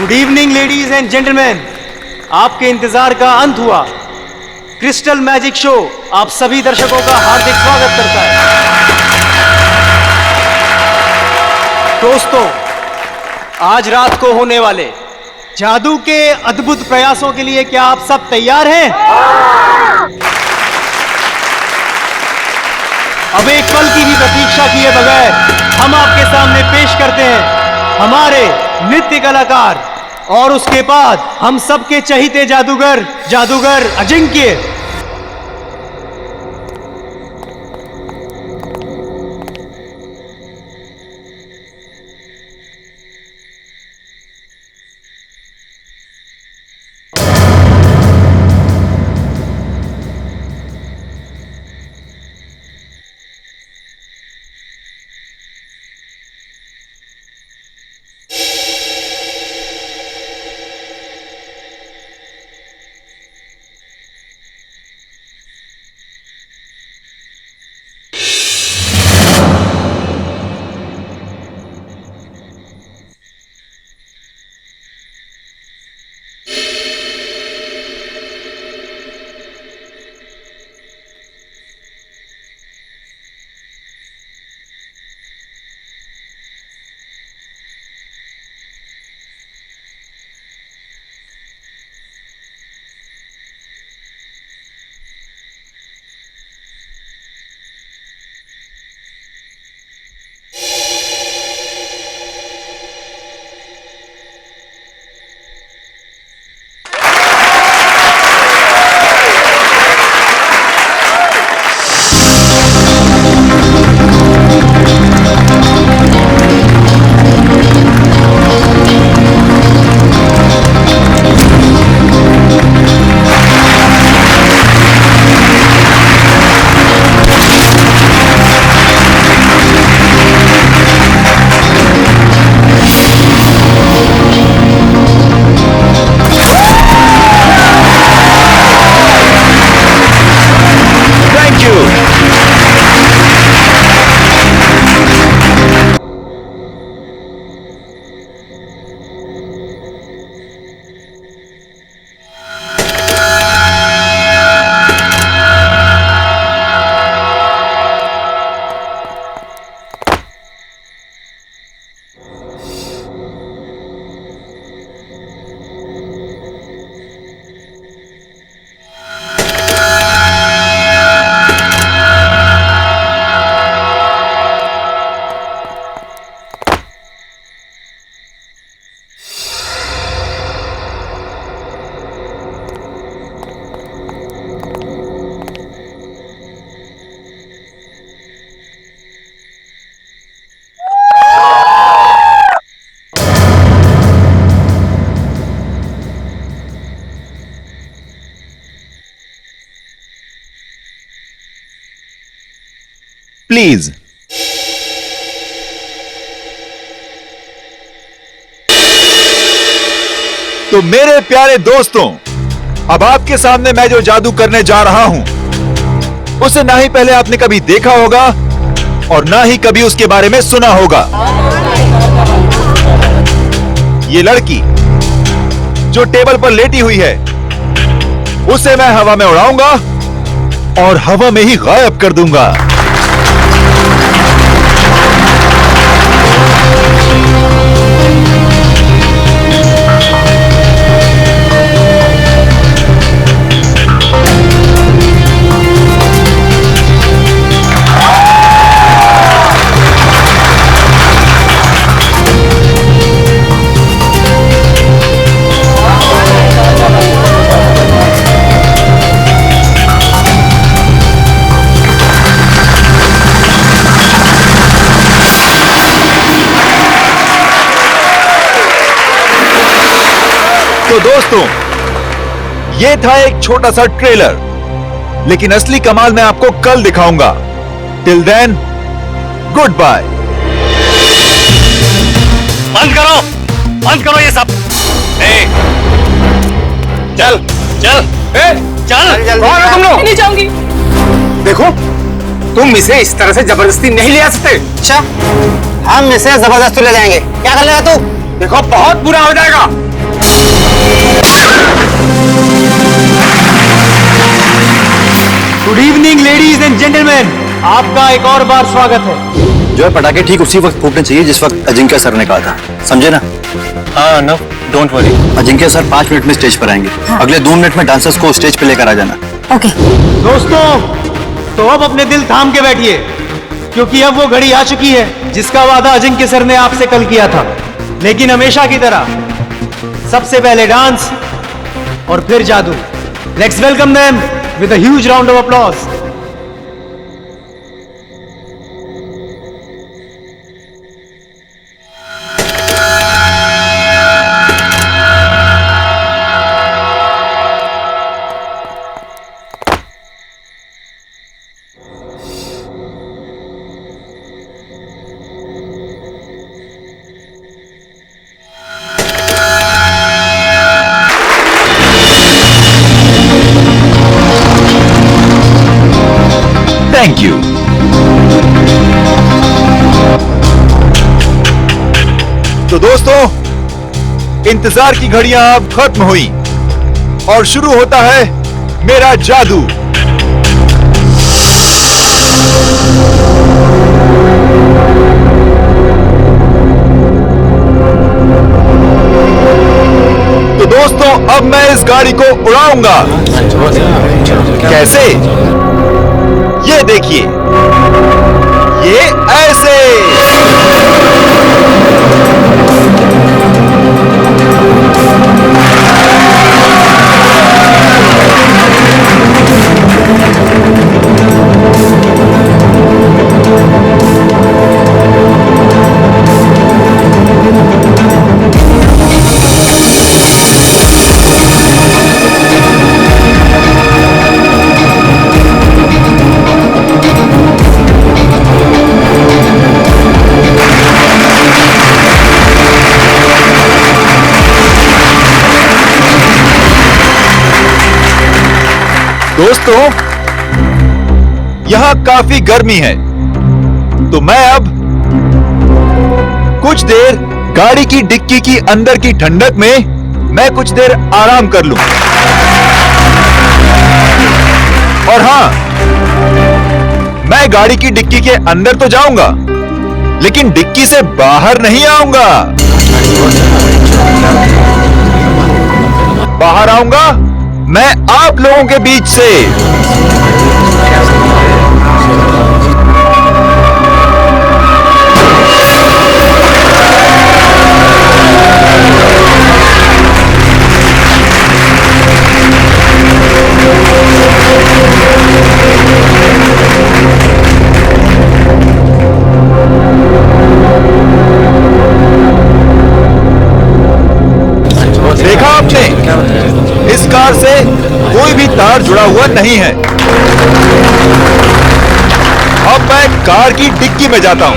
Good evening ladies and gentleman, आपके इंतजार का अंत हुआ। क्रिस्टल मैजिक शो आप सभी दर्शकों का हार्दिक स्वागत करता है। दोस्तों, आज रात को होने वाले जादू के अद्भुत प्रयासों के लिए क्या आप सब तैयार हैं? अब एक पल की भी प्रतीक्षा किए बगैर हम आपके सामने पेश करते हैं हमारे नृत्य कलाकार और उसके बाद हम सबके चहीते जादूगर अजिंक्य। प्लीज तो मेरे प्यारे दोस्तों, अब आपके सामने मैं जो जादू करने जा रहा हूं उसे ना ही पहले आपने कभी देखा होगा और ना ही कभी उसके बारे में सुना होगा। ये लड़की जो टेबल पर लेटी हुई है उसे मैं हवा में उड़ाऊंगा और हवा में ही गायब कर दूंगा। तो दोस्तों, ये था एक छोटा सा ट्रेलर, लेकिन असली कमाल मैं आपको कल दिखाऊंगा। Till then, good bye. बंद करो ये सब। चल चल चल, कौन हो तुम लोग? नहीं जाऊंगी। देखो, तुम इसे इस तरह से जबरदस्ती नहीं ले आ सकते। अच्छा, हम इसे जबरदस्ती ले जाएंगे। क्या कर लेगा तू? देखो, बहुत बुरा हो जाएगा। Good evening ladies and gentleman, आपका एक और बार स्वागत है। जो है पटाखे ठीक उसी वक्त फूटने चाहिए जिस वक्त अजिंक्य सर ने कहा था, समझे ना? हाँ no don't worry. Ajinkya sir 5 minute में स्टेज पर आएंगे। अगले 2 मिनट में डांसर्स को स्टेज पे लेकर आ जाना। ओके। दोस्तों, तो अब अपने दिल थाम के बैठिए, क्योंकि अब वो घड़ी आ चुकी है जिसका वादा अजिंक्य सर ने आपसे कल किया था। लेकिन हमेशा की तरह सबसे पहले डांस और फिर जादू। Let's welcome them with a huge round of applause. Thank you. तो दोस्तों, इंतजार की घड़ियां अब खत्म हुई और शुरू होता है मेरा जादू। तो दोस्तों, अब मैं इस गाड़ी को उड़ाऊंगा। कैसे? ये देखिए, ये ऐसे। दोस्तों, यहां काफी गर्मी है, तो मैं अब कुछ देर गाड़ी की डिक्की की अंदर की ठंडक में मैं कुछ देर आराम कर लूं। और हां, मैं गाड़ी की डिक्की के अंदर तो जाऊंगा, लेकिन डिक्की से बाहर नहीं आऊंगा। बाहर आऊंगा मैं आप लोगों के बीच से। देखा आपने, इस कार से कोई भी तार जुड़ा हुआ नहीं है। अब मैं कार की डिक्की में जाता हूं।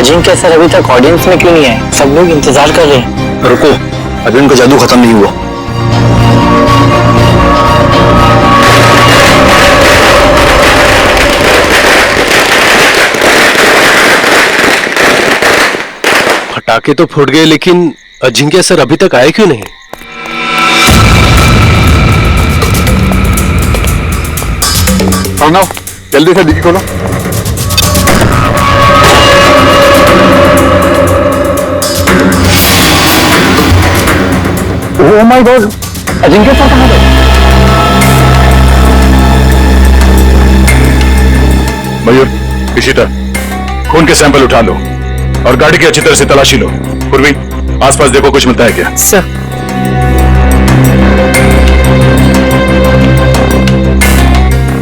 अजिंक्य सर अभी तक ऑडियंस में क्यों नहीं है? सब लोग इंतजार कर रहे हैं। रुको, अभी उनका जादू खत्म नहीं हुआ। पटाखे तो फूट गए, लेकिन अजिंक्य सर अभी तक आए क्यों नहीं? अर्णव, जल्दी से डिक्की खोलो। Oh my God, Ajinkya sir कहाँ गए? मयूर, इशिता, खून के सैंपल उठा लो और गाड़ी की अच्छी तरह से तलाशी लो। पूर्वी, आसपास देखो कुछ मिलता है क्या? सर।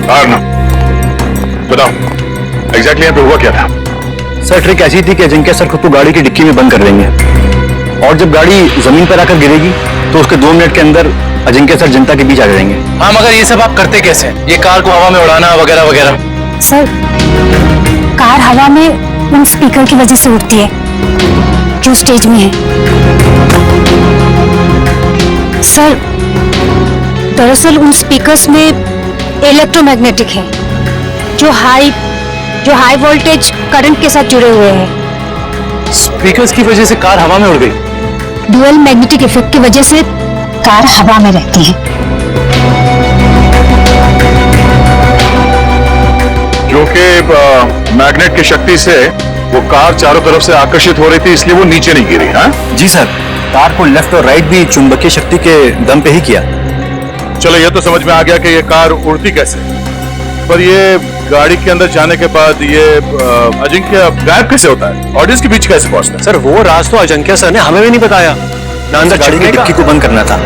अर्णव, बताओ एग्जैक्टली यहाँ पे हुआ क्या था? सर, ट्रिक ऐसी थी कि अजिंक्य सर खुद को गाड़ी की डिक्की में बंद कर देंगे। और जब गाड़ी जमीन पर आकर गिरेगी तो उसके 2 मिनट के अंदर अजिंक्य सर जनता के बीच आ जाएंगे। हाँ, मगर ये सब आप करते कैसे? ये कार को हवा में उड़ाना वगैरह वगैरह। सर, कार हवा में उन स्पीकर की वजह से उड़ती है जो स्टेज में है। सर, दरअसल उन स्पीकर्स में इलेक्ट्रोमैग्नेटिक है जो हाई वोल्टेज करंट के साथ जुड़े हुए हैं। स्पीकर्स की वजह से कार हवा में उड़ गई। ड्यूअल मैग्नेटिक इफेक्ट की वजह से कार हवा में रहती है। क्योंकि मैग्नेट की शक्ति से वो कार चारों तरफ से आकर्षित हो रही थी, इसलिए वो नीचे नहीं गिरी। हाँ जी सर, कार को लेफ्ट और राइट भी चुंबकीय शक्ति के दम पे ही किया। चलो, ये तो समझ में आ गया कि ये कार उड़ती कैसे, पर ये गाड़ी के अंदर जाने के बाद ये अजिंक्य गायब कैसे होता है, ऑडियंस के बीच कैसे पहुंचता है? सर, वो राज तो अजिंक्य सर ने हमें भी नहीं बताया। ना अंदर गाड़ी की चढ़ने का। डिक्की को बंद करना था,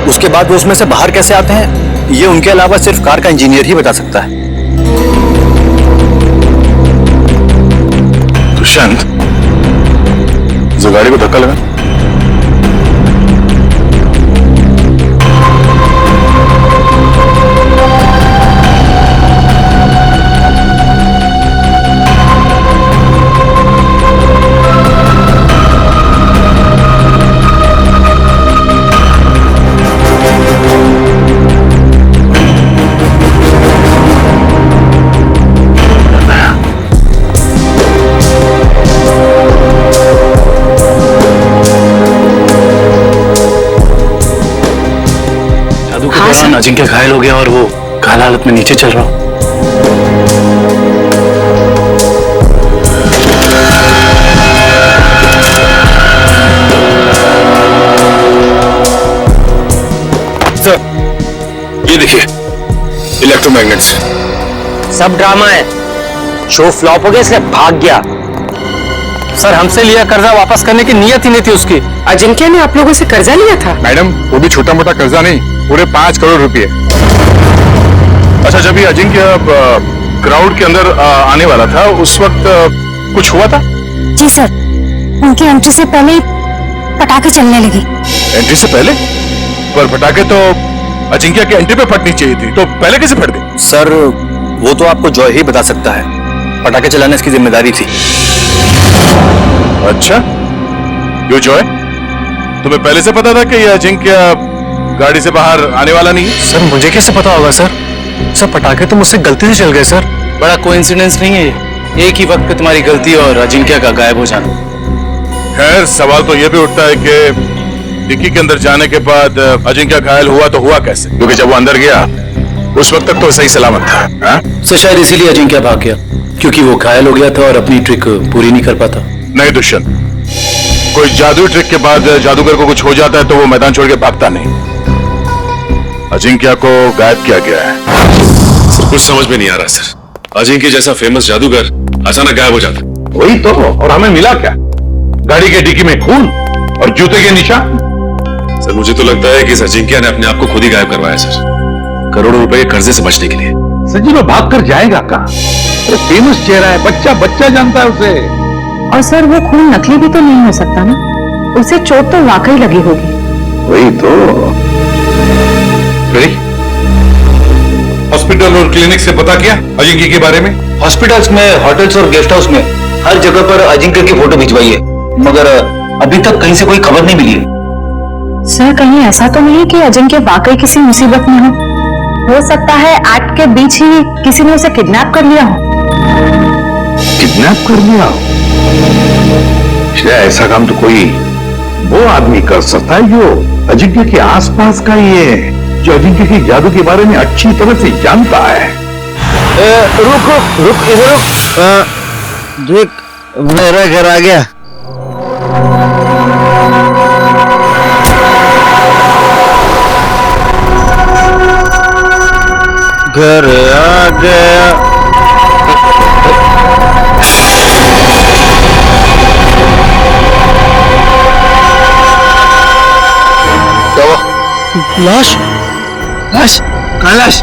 उसके बाद वो उसमें से बाहर कैसे आते हैं ये उनके अलावा सिर्फ कार का इंजीनियर ही बता सकता है। दुष्यंत, जो गाड़ी को धक्का लगा, अजिंक्य घायल हो गया और वो घायल हालत में नीचे चल रहा हूं। सर, ये देखिए इलेक्ट्रोमैग्नेट्स। सब ड्रामा है, शो फ्लॉप हो गया इसलिए भाग गया। सर, हमसे लिया कर्जा वापस करने की नीयत ही नहीं थी उसकी। अजिंक्य ने आप लोगों से कर्जा लिया था? मैडम, वो भी छोटा मोटा कर्जा नहीं, पूरे 5 करोड़ रुपए। अच्छा, जब ये अजिंक्य क्राउड के अंदर आने वाला था उस वक्त कुछ हुआ था? जी सर, उनकी एंट्री से पहले ही पटाखे चलने लगे। एंट्री से पहले? पर पटाखे तो अजिंक्य की एंट्री पे फटनी चाहिए थी, तो पहले कैसे फट गई? सर, वो तो आपको जॉय ही बता सकता है, पटाखे चलाने इसकी जिम्मेदारी थी। अच्छा, यो जॉय, तुम्हें पहले से पता था कि ये अजिंक्य गाड़ी से बाहर आने वाला नहीं है? सर, मुझे कैसे पता होगा सर? सर, पटाखे तो मुझसे गलती से चल गए सर। बड़ा कोइंसिडेंस नहीं है ये, एक ही वक्त पे तुम्हारी गलती और अजिंक्य का गायब हो जाना। खैर, सवाल तो ये भी उठता है कि डिक्की के अंदर जाने के बाद अजिंक्य घायल हुआ तो हुआ कैसे? क्योंकि जब वो अंदर गया उस वक्त तक तो सही सलामत था। हाँ? सर, शायद इसीलिए अजिंक्य भाग गया, क्योंकि वो घायल हो गया था और अपनी ट्रिक पूरी नहीं कर पाता। नहीं दुष्यंत, कोई जादुई ट्रिक के बाद जादूगर को कुछ हो जाता है तो वो मैदान छोड़ के भागता नहीं। अजिंक्य को गायब किया गया है। सर, कुछ समझ में नहीं आ रहा सर। अजिंक्य जैसा फेमस जादूगर अचानक गायब हो जाता। वही तो, और हमें मिला क्या? गाड़ी के डिक्की में खून और जूते के निशान। सर, मुझे तो लगता है कि इस अजिंक्य ने अपने आप को खुद ही गायब करवाया सर, करोड़ों रुपए के कर्जे से बचने के लिए। सचिन, वो भाग कर जाएगा कहाँ? फेमस चेहरा है, बच्चा जानता है उसे। और सर, वो खून नकली भी तो नहीं हो सकता ना, उसे चोट तो वाकई लगी होगी। वही तो। हॉस्पिटल और क्लिनिक से पता किया अजिंक्य के बारे में? हॉस्पिटल्स में, होटल्स और गेस्ट हाउस में हर जगह पर अजिंक्य की फोटो भिजवाई है, मगर अभी तक कहीं से कोई खबर नहीं मिली है। सर, कहीं ऐसा तो नहीं कि अजिंक्य वाकई किसी मुसीबत में हो सकता है एक्ट के बीच ही किसी ने उसे किडनैप कर लिया हो। किडनैप कर लिया हो? ऐसा काम तो कोई वो आदमी कर सकता है जो अजिंक्य के आसपास का ही है, जो अजिंक्य के जादू के बारे में अच्छी तरह से जानता है। रुक इधर रुक। देख, मेरा घर आ गया। घर आ गया। लाश, लाश, कहाँ लाश?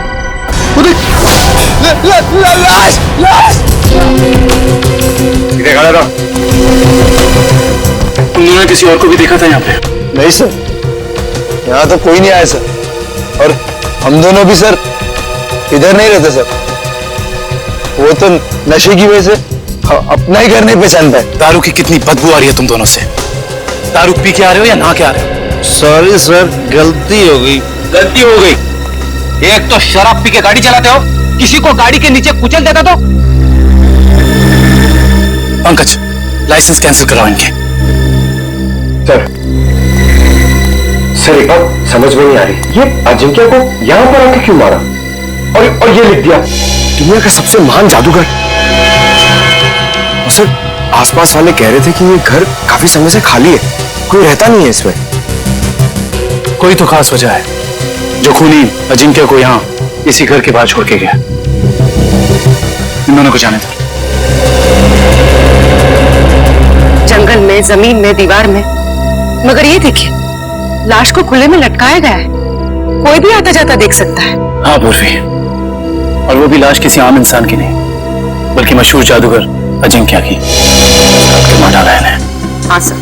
लाश! इधर खड़ा रहो। तुम दोनों ने किसी और को भी देखा था यहाँ पे? नहीं सर, यहाँ तो कोई नहीं आया सर। और हम दोनों भी सर इधर नहीं रहते सर। वो तो नशे की वजह से अपना ही घर नहीं पहचान पाए। दारू की कितनी बदबू आ रही है तुम दोनों से। दारू पी के आ रहे हो या नहा के आ रहे हो? सॉरी सर, गलती हो गई। गलती हो गई? एक तो शराब पी के गाड़ी चलाते हो, किसी को गाड़ी के नीचे कुचल देता तो। पंकज, लाइसेंस कैंसिल कराओ इनके। सर एक बात समझ में नहीं आ रही, ये अजिंक्य को यहाँ पर आके क्यों मारा? और ये लिख दिया दुनिया का सबसे महान जादूगर। और सर आसपास वाले कह रहे थे कि ये घर काफी समय से खाली है, कोई रहता नहीं है इसमें। कोई तो खास वजह है जो खूनी अजिंक्य को यहाँ इसी घर के बाहर छोड़ के गया। इन दोनों को जाने दो। जंगल में, जमीन में, दीवार में, मगर ये देखिए लाश को खुले में लटकाया गया है। कोई भी आता जाता देख सकता है। हाँ पूर्वी, और वो भी लाश किसी आम इंसान की नहीं, बल्कि मशहूर जादूगर अजिंक्य की। आपके मार डाला है। हाँ सर,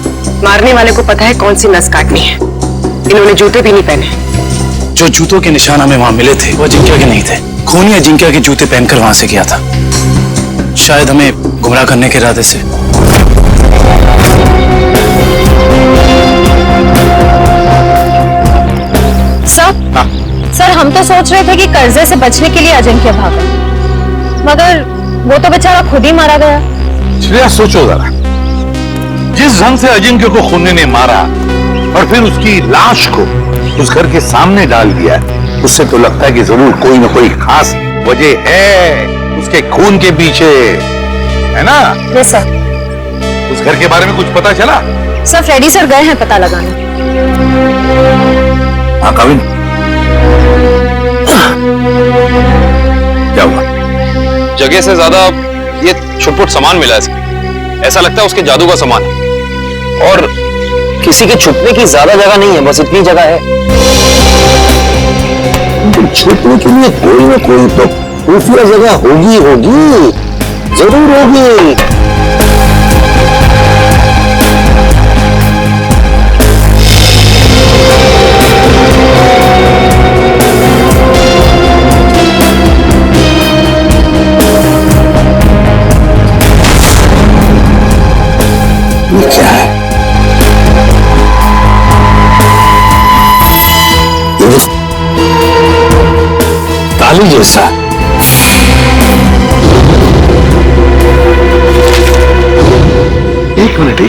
मारने वाले को पता है कौन सी नस काटनी है। इन्होंने जूते भी नहीं पहने। जो जूतों के निशान हमें वहां मिले थे वो अजिंक्य के नहीं थे। खूनी अजिंक्य के जूते पहनकर वहां से गया था, शायद हमें गुमराह करने के इरादे से। सर हम तो सोच रहे थे कि कर्जे से बचने के लिए अजिंक्य भागा, मगर वो तो बेचारा खुद ही मारा गया। श्रेया सोचो जरा, जिस ढंग से अजिंक्य को खूनी ने मारा और फिर उसकी लाश को उस घर के सामने डाल दिया, उससे तो लगता है कि जरूर कोई न कोई खास वजह है उसके खून के पीछे, है ना? Yes sir. उस घर के बारे में कुछ पता चला? सर फ्रेडी सर गए हैं पता लगाने। हाँ कविन, क्या हुआ? जगह से ज्यादा ये छुटपुट सामान मिला है। ऐसा लगता है उसके जादू का सामान है। और किसी के छुपने की ज्यादा जगह नहीं है, बस इतनी जगह है। छुपने के लिए कोई ना कोई तो खुफिया जगह होगी, जरूर होगी। ये क्या है? ताली जैसा। एक मिनट।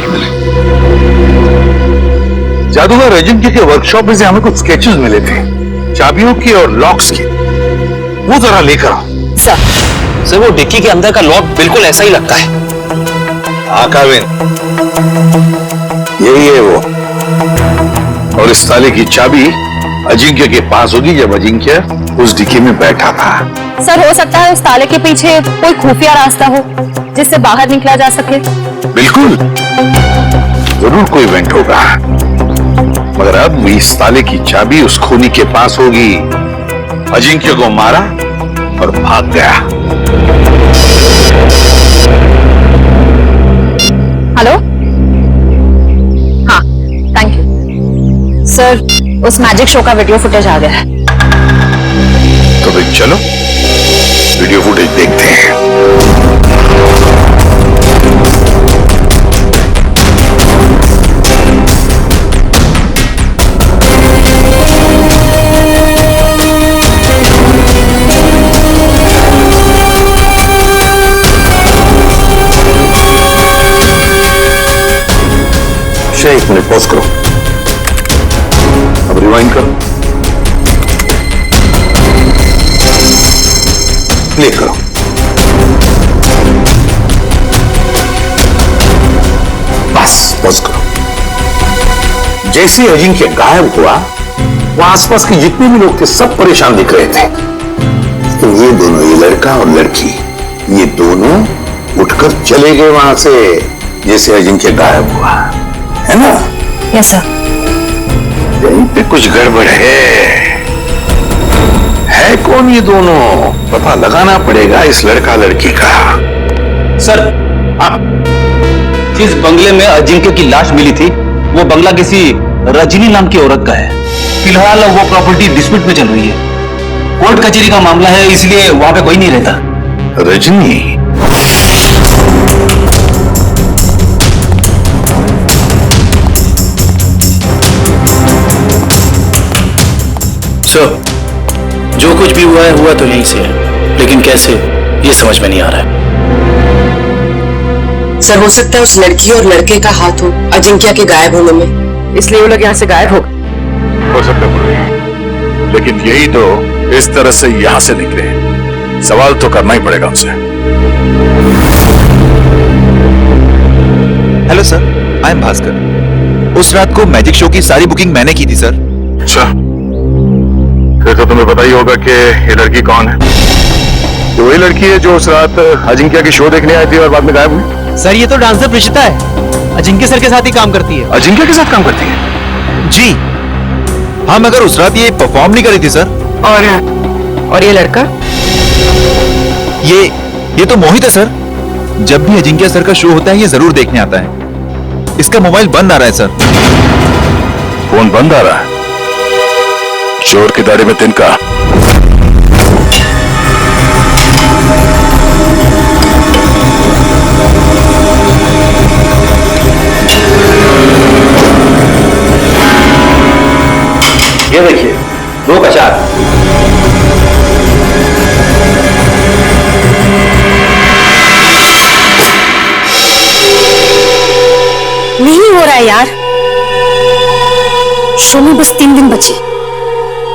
जादूगर अजिंक्य के वर्कशॉप में से हमें कुछ स्केचेस मिले थे, चाबियों की और लॉक्स की। वो जरा लेकर आओ। सर वो डिक्की के अंदर का लॉक बिल्कुल ऐसा ही लगता है। हाँ काविन, यही है वो। और इस ताले की चाबी अजिंक्य के पास होगी जब अजिंक्य उस डिक्की में बैठा था। सर हो सकता है उस ताले के पीछे कोई खुफिया रास्ता हो जिससे बाहर निकला जा सके। बिल्कुल, जरूर कोई इवेंट होगा, मगर अब इस ताले की चाबी उस खूनी के पास होगी। अजिंक्य को मारा और भाग गया। हेलो, हाँ थैंक यू सर। उस मैजिक शो का वीडियो फुटेज आ गया है। तो फिर चलो वीडियो फुटेज देखते हैं। एक मिनट पॉज करो, अब रिवाइंड करो, प्ले करो। बस पॉज करो। जैसे अजिंक्य गायब हुआ, वहां आसपास के जितने भी लोग थे सब परेशान दिख रहे थे। तो ये दोनों, ये लड़का और लड़की, ये दोनों उठकर चले गए वहां से जैसे अजिंक्य गायब हुआ, है ना? Yes sir. यहीं पे कुछ गड़बड़ है कौन ये दोनों? पता लगाना पड़ेगा इस लड़का लड़की का। सर, जिस बंगले में अजिंक्य की लाश मिली थी वो बंगला किसी रजनी नाम की औरत का है। फिलहाल वो प्रॉपर्टी डिस्प्यूट में चल रही है। कोर्ट कचहरी का मामला है, इसलिए वहां पे कोई नहीं रहता। रजनी? सर, जो कुछ भी हुआ है हुआ तो यहीं से है, लेकिन कैसे ये समझ में नहीं आ रहा है। सर, हो सकता है उस लड़की और लड़के का हाथ हो अजिंक्य के गायब होने में, इसलिए वो लोग यहाँ से गायब हो गए। हो सकता है, लेकिन यही तो इस तरह से यहां से निकले। सवाल तो करना ही पड़ेगा उनसे। Hello sir, I am Bhaskar. उस रात को मैजिक शो की सारी बुकिंग मैंने की थी सर। अच्छा, फिर तो तुम्हें पता ही होगा कि ये लड़की कौन है। तो वही लड़की है जो उस रात अजिंक्य की शो देखने आई थी और बाद में गायब हुई। सर, ये तो डांसर प्रिशिता है, अजिंक्य सर के साथ ही काम करती है। अजिंक्य के साथ काम करती है? जी हाँ, मगर उस रात ये परफॉर्म नहीं करी थी सर। और ये लड़का? ये तो मोहित है सर। जब भी अजिंक्य सर का शो होता है ये जरूर देखने आता है। इसका मोबाइल बंद आ रहा है सर। फोन बंद आ रहा है? चोर की दाढ़ी में तिनका। ये देखिए, 2 का 4। नहीं हो रहा है यार। शो में बस 3 दिन बचे।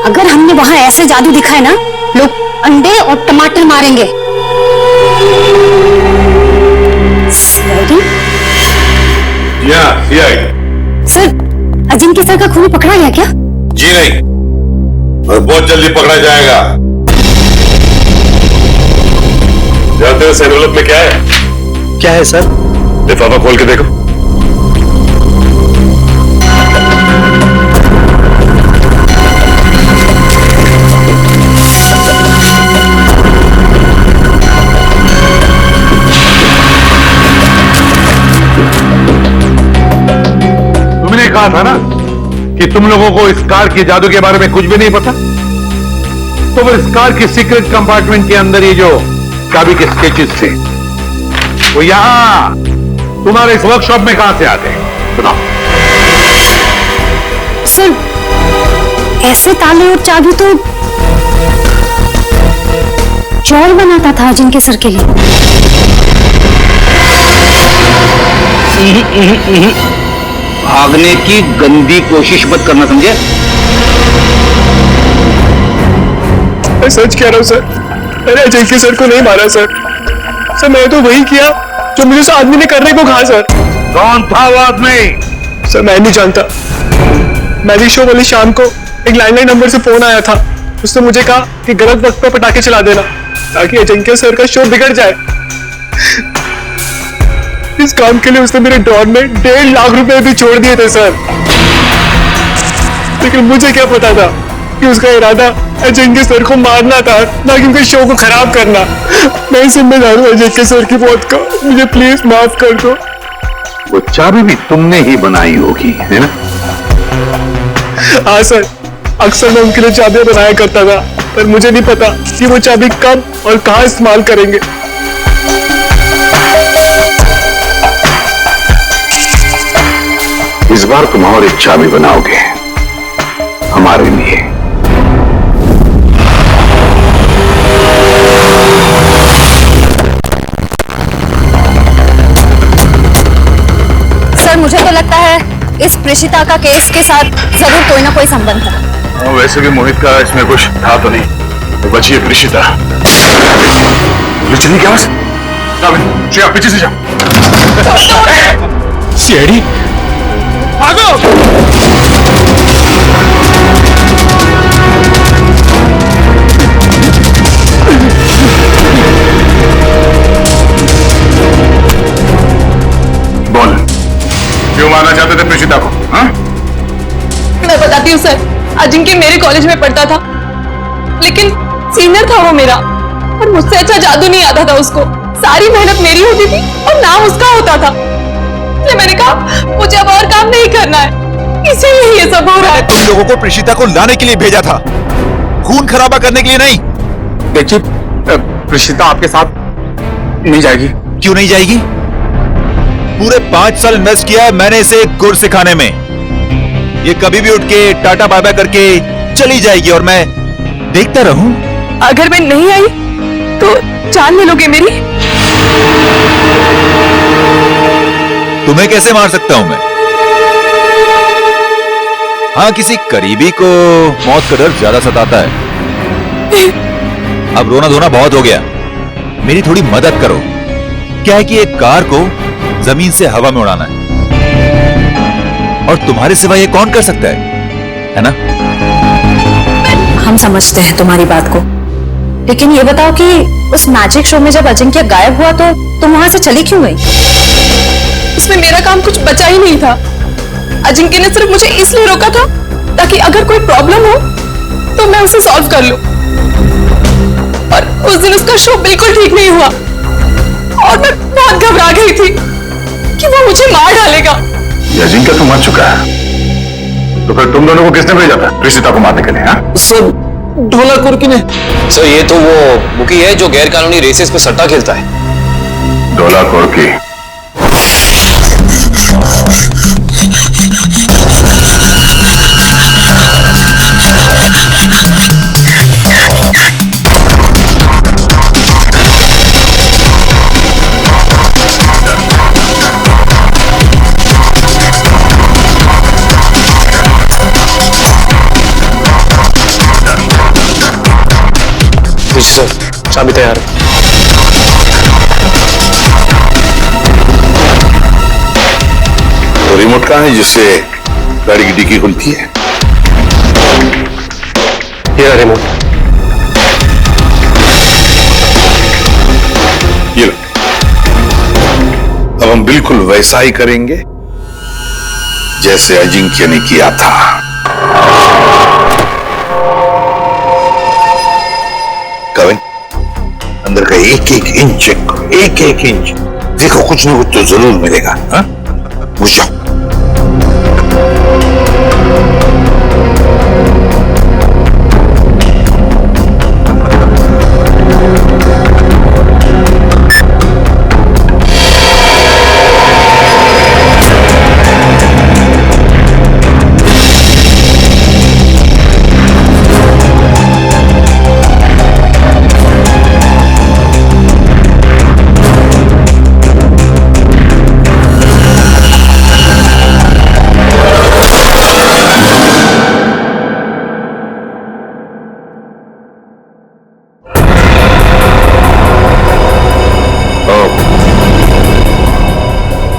अगर हमने वहां ऐसे जादू दिखाए ना, लोग अंडे और टमाटर मारेंगे। सर, अजिंक्य सर का खून पकड़ा गया क्या? जी नहीं, और बहुत जल्दी पकड़ा जाएगा। जानते हो एनवेलप में क्या है? क्या है सर? लिफाफा खोल के देखो। तुमने कहा था ना कि तुम लोगों को इस कार के जादू के बारे में कुछ भी नहीं पता। तो वो इस कार के सीक्रेट कंपार्टमेंट के अंदर ये जो चाबी के स्केचेस थे, वो यहां तुम्हारे इस वर्कशॉप में कहां से आते हैं? बताओ। सर, ऐसे ताले और चाबी तो चोर बनाता था अजिंक्य सर के लिए। भागने की गंदी कोशिश मत करना, समझे? मैं सच कह रहा हूं सर, मैंने अजिंक्य सर को नहीं मारा सर। सर, मैंने तो वही किया जो मुझे उस आदमी ने करने को कहा सर। कौन था वो आदमी? सर, मैं नहीं जानता। मैजिक शो वाली शाम को एक लैंडलाइन नंबर से फोन आया था। उसने मुझे कहा कि गलत वक्त पर पटाखे चला देना ताकि अजिंक्य सर का शो बिगड़ जाए। इस काम के लिए उसने मेरे ड्रॉर में 1.5 लाख रुपए भी छोड़ दिए थे सर। लेकिन मुझे क्या पता था कि उसका इरादा अजिंक्य सर को मारना था, ना कि उनके शो को खराब करना। मैं जिम्मेदार हूँ अजिंक्य सर की मौत का। मुझे प्लीज माफ कर दो। वो चाबी भी तुमने ही बनाई होगी, है ना? हाँ सर, अक्सर मैं उनके लिए चाबियां बनाया करता था, पर मुझे नहीं पता कि वो चाबी कब और कहां इस्तेमाल करेंगे। इस बार तुम और एक चाबी बनाओगे हमारे लिए। सर, मुझे तो लगता है इस प्रेषिता का केस के साथ जरूर कोई ना कोई संबंध है। वैसे भी मोहित का इसमें कुछ था तो नहीं, तो बची है प्रेषिता। चलिए क्या बस? श्रेया, पीछे से जाओ। सीआईडी भागो! बोल, क्यों मारना चाहते थे प्रेषिता को? हाँ? मैं बताती हूँ सर, अजिंक्य मेरे कॉलेज में पढ़ता था, लेकिन सीनियर था वो मेरा, और मुझसे अच्छा जादू नहीं आता था उसको। सारी मेहनत मेरी होती थी और नाम उसका होता था। इसलिए मैंने कहा मुझे अब और काम नहीं करना है, इसीलिए ये सब हो रहा है। तुम लोगों को प्रीशिता को लाने के लिए भेजा था, खून खराबा करने के लिए नहीं। देखिए, प्रीशिता आपके साथ नहीं जाएगी। क्यों नहीं जाएगी? पूरे 5 साल इन्वेस्ट किया है मैंने इसे गुर सिखाने में। ये कभी भी उठ के टाटा बाय बाय करके चली जाएगी और मैं देखता रहूं। अगर मैं नहीं आई तो जान ले लोगे मेरी? तुम्हें कैसे मार सकता हूं मैं? हाँ, किसी करीबी को मौत का डर ज्यादा सताता है। अब रोना धोना बहुत हो गया, मेरी थोड़ी मदद करो। क्या है कि एक कार को जमीन से हवा में उड़ाना है, और तुम्हारे सिवा ये कौन कर सकता है ना? हम समझते हैं तुम्हारी बात को, लेकिन ये बताओ कि उस मैजिक शो में जब अजिंक्य गायब हुआ तो तुम वहां से चली क्यों गई? उसमें मेरा काम कुछ बचा ही नहीं था। अजिंक्य ने सिर्फ मुझे इसलिए रोका था ताकि अगर कोई प्रॉब्लम हो तो मैं उसे सॉल्व कर लूं। और उस दिन उसका शो बिल्कुल ठीक नहीं हुआ और मैं बहुत घबरा गई थी कि वो मुझे मार डालेगा। ये अजिंक्य तो मर चुका है, तो फिर तुम दोनों को किसने भेजा था प्रीशिता को मारने के लिए? हाँ? सर, ढोला कुर्की ने। सर ये तो वो बुकी है जो गैर कानूनी रेसेस पे सट्टा खेलता है। डोला कुर्की? सर, चाबी तैयार है। तो रिमोट कहाँ है जिससे गाड़ी की डिक्की खुलती है? ये रिमोट। ये लो। अब हम बिल्कुल वैसा ही करेंगे जैसे अजिंक्य ने किया था। कविन, अंदर का एक एक इंच चेक करो, एक एक इंच। देखो कुछ ना कुछ तो जरूर मिलेगा। हाँ? घुस जाओ।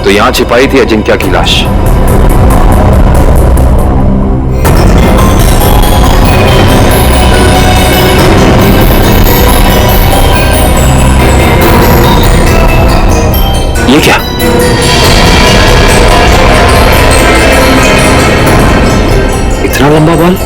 तो यहां छिपाई थी अजिंक्य की लाश। ये क्या? इतना लंबा बाल?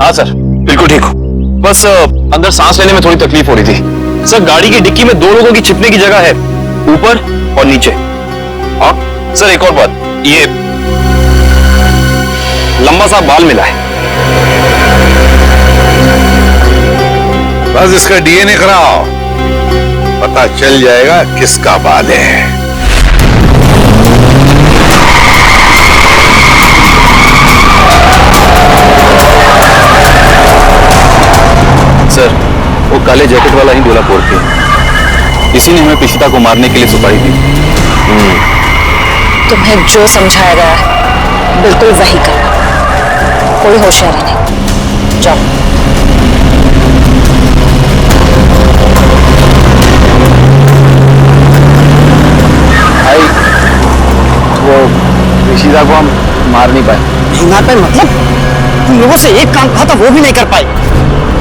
हाँ सर, बिल्कुल ठीक हो। बस अंदर सांस लेने में थोड़ी तकलीफ हो रही थी। सर गाड़ी की डिक्की में 2 लोगों की छिपने की जगह है, ऊपर और नीचे। हाँ सर, एक और बात, ये लंबा सा बाल मिला है। बस इसका डीएनए कराओ, पता चल जाएगा किसका बाल है। सर, वो काले जैकेट वाला ही डोला कोर्की है। इसी ने हमें प्रीशिता को मारने के लिए सुपारी दी। तुम्हें जो समझाया गया है बिल्कुल वही करना, कोई होशियारी नहीं। जाओ। भाई, वो प्रीशिता को हम मार नहीं पाए। नहीं मार पाए मतलब? तुम लोगों से एक काम कहा था वो भी नहीं कर पाए।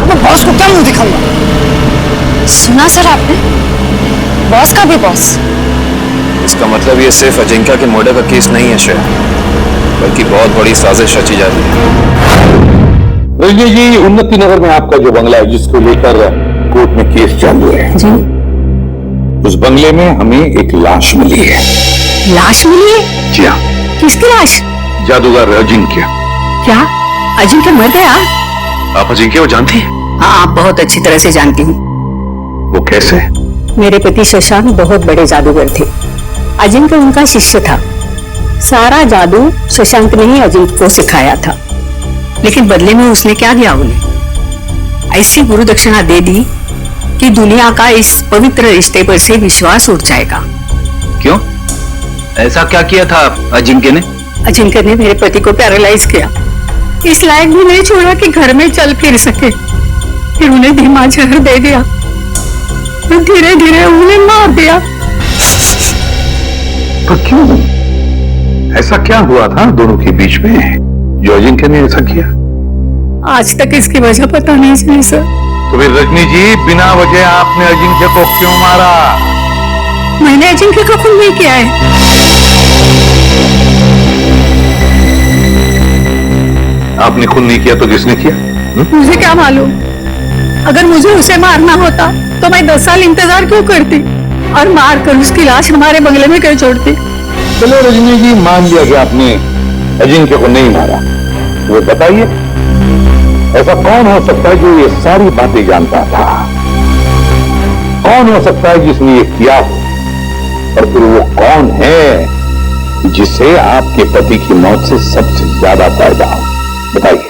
मैं बॉस को क्या मुंह दिखाऊंगा? सुना सर आपने? बॉस का भी बॉस। इसका मतलब ये सिर्फ अजिंक्य के मर्डर का केस नहीं है श्रेया, बल्कि बहुत बड़ी साजिश रची जा रही है। रजनी जी, उन्नति नगर में आपका जो बंगला है जिसको लेकर कोर्ट में केस चालू है जी। उस बंगले में हमें एक लाश मिली है। लाश मिली है? जी हाँ, किसकी लाश? जादूगर अजिंक्य। क्या अजिंक्य मर गया? आप अजिंक्य को जानती हैं? हाँ, बहुत अच्छी तरह से जानती हूँ। वो कैसे? मेरे पति शशांक बहुत बड़े जादूगर थे। अजिंक्य उनका शिष्य था। सारा जादू शशांक ने ही अजिंक्य को सिखाया था, लेकिन बदले में उसने क्या दिया उन्हें? ऐसी गुरु दक्षिणा दे दी कि दुनिया का इस पवित्र रिश्ते पर से विश्वास उठ जाएगा। क्यों? ऐसा क्या किया था अजिंक्य ने? अजिंक्य ने मेरे पति को पैरालाइज किया, इस लायक भी नहीं छोड़ा कि घर में चल फिर सके। फिर उन्हें धीमा जहर दे दिया, फिर धीरे धीरे उन्हें मार दिया। पर क्यों? ऐसा क्या हुआ था दोनों के बीच में जो अजिंक्य ने ऐसा किया? आज तक इसकी वजह पता नहीं चली सर। तो फिर रजनी जी, बिना वजह आपने अजिंक्य को क्यों मारा? मैंने अजिंक्य का खून नहीं किया है। आपने खून नहीं किया तो किसने किया? मुझे क्या मालूम? अगर मुझे उसे मारना होता तो मैं 10 साल इंतजार क्यों करती और मारकर उसकी लाश हमारे बंगले में क्यों छोड़ती? चलो रजनी जी, मान लिया कि आपने अजिंक्य को नहीं मारा। वो बताइए, ऐसा कौन हो सकता है जो ये सारी बातें जानता था? कौन हो सकता है जिसने ये किया हो? और फिर वो कौन है जिसे आपके पति की मौत से सबसे ज्यादा फायदा हो? बताइए।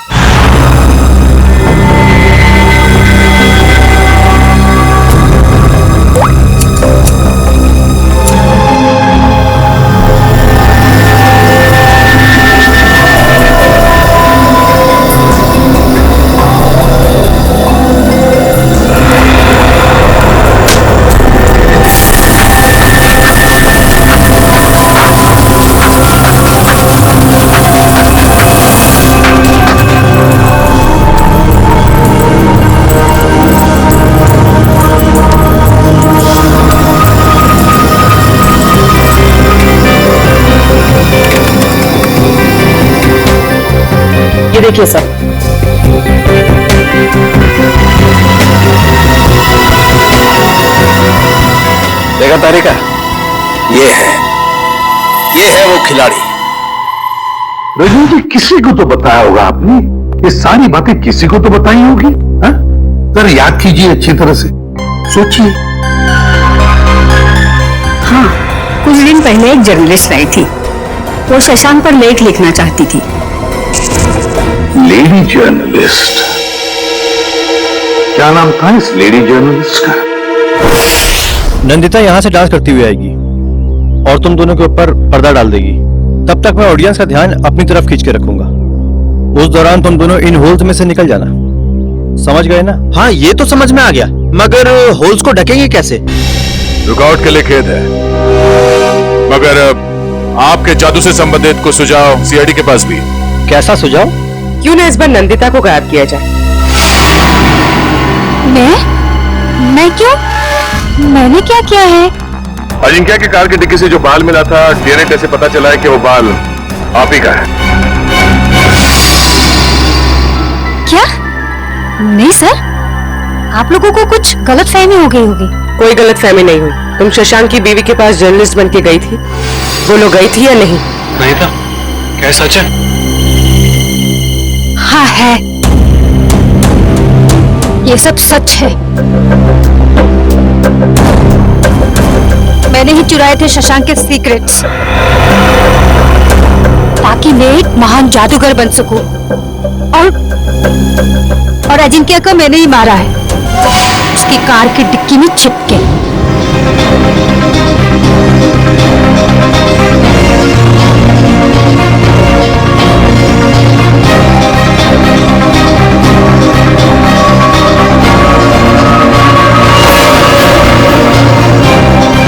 देखिए सर, देखा तारिका? ये है वो खिलाड़ी। रजनी जी, किसी को तो बताया होगा आपने। ये सारी बातें किसी को तो बताई होगी। जरा याद कीजिए अच्छी तरह से, सोचिए। हाँ, कुछ दिन पहले एक जर्नलिस्ट आई थी। वो शशांक पर लेख लिखना चाहती थी। Lady journalist? क्या नाम था इस लेडी जर्नलिस्ट का? नंदिता यहाँ से डांस करती हुई आएगी और तुम दोनों के ऊपर पर्दा डाल देगी। तब तक मैं ऑडियंस का ध्यान अपनी तरफ खींच के रखूंगा। उस दौरान तुम दोनों इन होल्स में से निकल जाना। समझ गए ना? हाँ, ये तो समझ में आ गया, मगर होल्स को ढकेंगे कैसे? रुकावट के लिए खेद है, मगर आपके जादू से संबंधित कुछ सुझाव सीआईडी के पास भी। कैसा सुझाव? क्यों ना इस बार नंदिता को गायब किया जाए? मैं क्यों? मैंने क्या किया है? अजिंक्य की कार की डिक्की से जो बाल मिला था, डीएनए टेस्ट से पता चला है कि वो बाल आप ही का है। क्या? नहीं सर, आप लोगों को कुछ गलतफहमी हो गई होगी। कोई गलतफहमी नहीं हुई। तुम शशांक की बीवी के पास जर्नलिस्ट बन के गई थी, बोलो गई थी या नहीं? नहीं था। क्या सच है? हाँ है, ये सब सच है। मैंने ही चुराए थे शशांक के सीक्रेट्स, ताकि मैं एक महान जादूगर बन सकूं। और अजिंक्य को मैंने ही मारा है, उसकी कार की डिक्की में छिप के।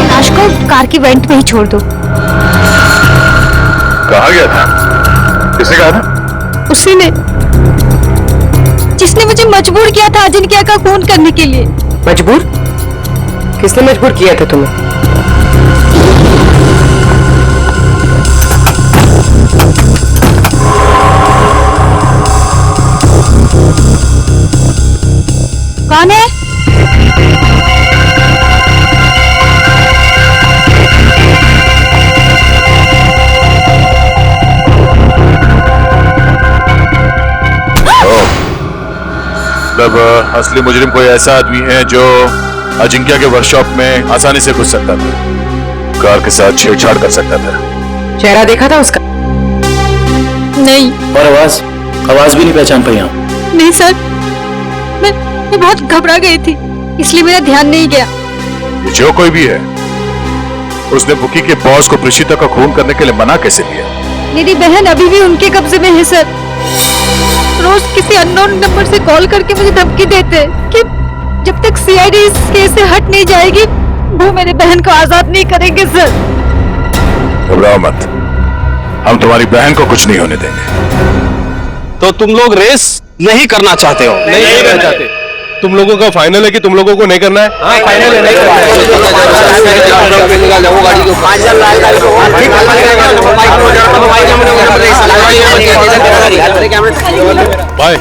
लाश को कार की वेंट में ही छोड़ दो। कहा गया था? किसने कहा था? उसी ने, जिसने मुझे मजबूर किया था अजिंक्य का खून करने के लिए। मजबूर? किसने मजबूर किया था तुम्हें? कौन है? मतलब असली मुजरिम कोई ऐसा आदमी है जो अजिंक्य के वर्कशॉप में आसानी से घुस सकता था, कार के साथ छेड़छाड़ कर सकता था। चेहरा देखा था उसका? नहीं। और आवाज भी नहीं पहचान पाई आप? नहीं सर, मैं बहुत घबरा गई थी, इसलिए मेरा ध्यान नहीं गया। जो कोई भी है, उसने बुकी के बॉस को प्रीशिता का खून करने के लिए मना कैसे किया? मेरी बहन अभी भी उनके कब्जे में है सर। रोज किसी अननोन नंबर से कॉल करके मुझे धमकी देते हैं कि जब तक सीआईडी इस केस से हट नहीं जाएगी, वो मेरे बहन को आजाद नहीं करेंगे सर। घबराओ मत, हम तुम्हारी बहन को कुछ नहीं होने देंगे। तो तुम लोग रेस नहीं करना चाहते हो? नहीं करना चाहते। तुम लोगों का फाइनल है कि तुम लोगों को नहीं करना है? हाँ, फाइनल है, नहीं बाय।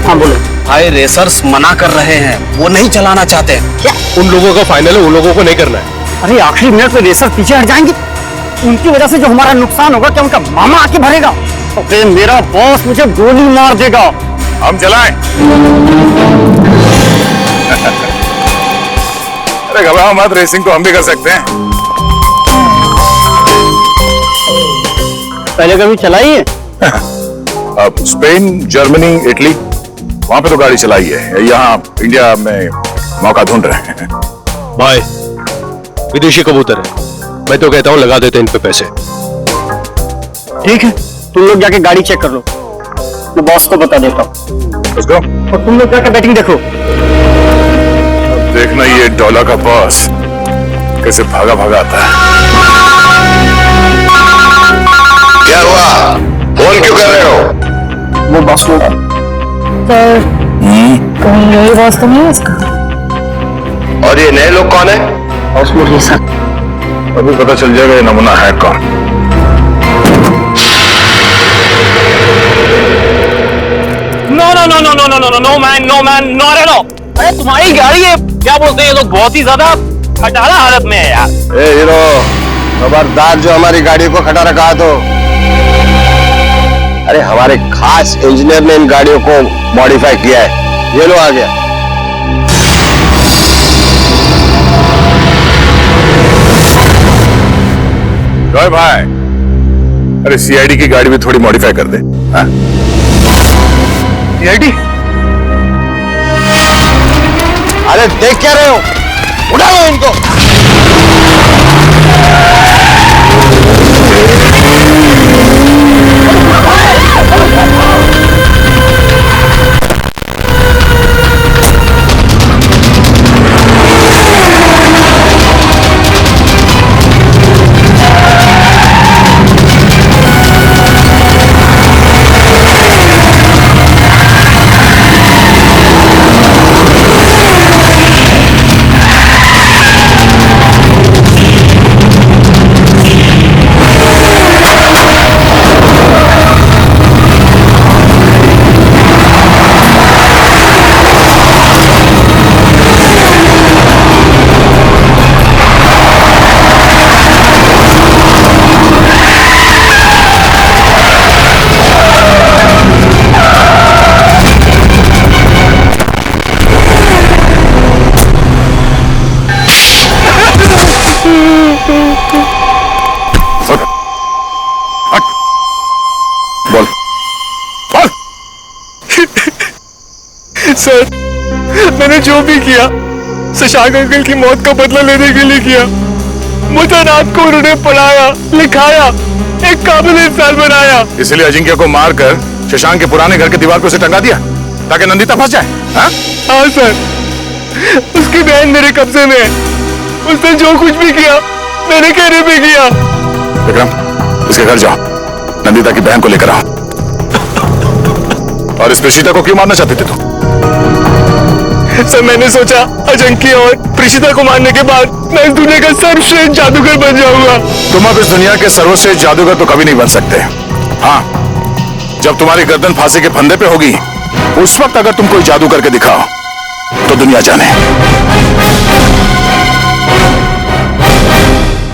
हाँ बोलो। भाई रेसर्स मना कर रहे हैं, वो नहीं चलाना चाहते। क्या? उन लोगों का फाइनल है, उन लोगों को नहीं करना है। अरे आखिरी मिनट में रेसर पीछे हट जाएंगे, उनकी वजह से जो हमारा नुकसान होगा, क्या उनका मामा आके भरेगा? अरे मेरा बॉस मुझे गोली मार देगा। हम चलाएं। अरे घबराओ मत, रेसिंग तो हम भी कर सकते हैं। पहले कभी चलाई है? अब स्पेन, जर्मनी, इटली, वहां पे तो गाड़ी चलाई है। यहाँ इंडिया में मौका ढूंढ रहे हैं। भाई विदेशी कबूतर है, मैं तो कहता हूँ लगा देते इन पे पैसे। ठीक है, तुम लोग जाके गाड़ी चेक कर लो, मैं बॉस को बता देता हूँ। Let's go। और तुम लोग जाके बैटिंग देखो। अब देखना ये डॉला का बॉस कैसे भागा भागा आता है। क्या हुआ? फोन क्यों कर रहे हो? वो बॉस लोग कहीं यही बॉस तो नहीं है इसका? और ये नए लोग कौन है? बॉस लोग ये सब अभी पता चल जाएगा ये नमूना है कौन। No no no no no no no no man, no man, no रे नो। अरे तुम्हारी गाड़ी है, क्या बोलते हैं ये लोग, बहुत ही ज्यादा खटारा हालत में है यार। ए हीरो, खबरदार जो हमारी गाड़ी को खटा रखा तो। अरे हमारे खास इंजीनियर ने इन गाड़ियों को मॉडिफाई किया है। ये लो आ गया। जॉय भाई, अरे सीआईडी की गाड़ी भी थोड़ी मॉडिफाई कर दे। सीआईडी? अरे देख क्या रहे हो, उठाओ इनको। सर, मैंने जो भी किया शशांक अंकल की मौत का बदला लेने के लिए किया। मुझे रात को उन्होंने पढ़ाया, लिखाया, एक काबिल इंसान बनाया। इसलिए अजिंक्य को मारकर शशांक के पुराने घर के दीवार को उसे टंगा दिया ताकि नंदिता फंस जाए। हाँ सर, उसकी बहन मेरे कब्जे में है। उसने जो कुछ भी किया मेरे कहने पे किया। विक्रम, इसके घर जाओ, नंदिता की बहन को लेकर आओ। और इस प्रीशिता को क्यों मारना चाहते थे तुम? सर, मैंने सोचा अजिंक्य और प्रीशिता को मारने के बाद मैं इस दुनिया का सर्वश्रेष्ठ जादूगर बन जाऊंगा। तुम अब इस दुनिया के सर्वश्रेष्ठ जादूगर तो कभी नहीं बन सकते। हाँ, जब तुम्हारी गर्दन फांसी के फंदे पे होगी, उस वक्त अगर तुम कोई जादू करके दिखाओ तो दुनिया जाने।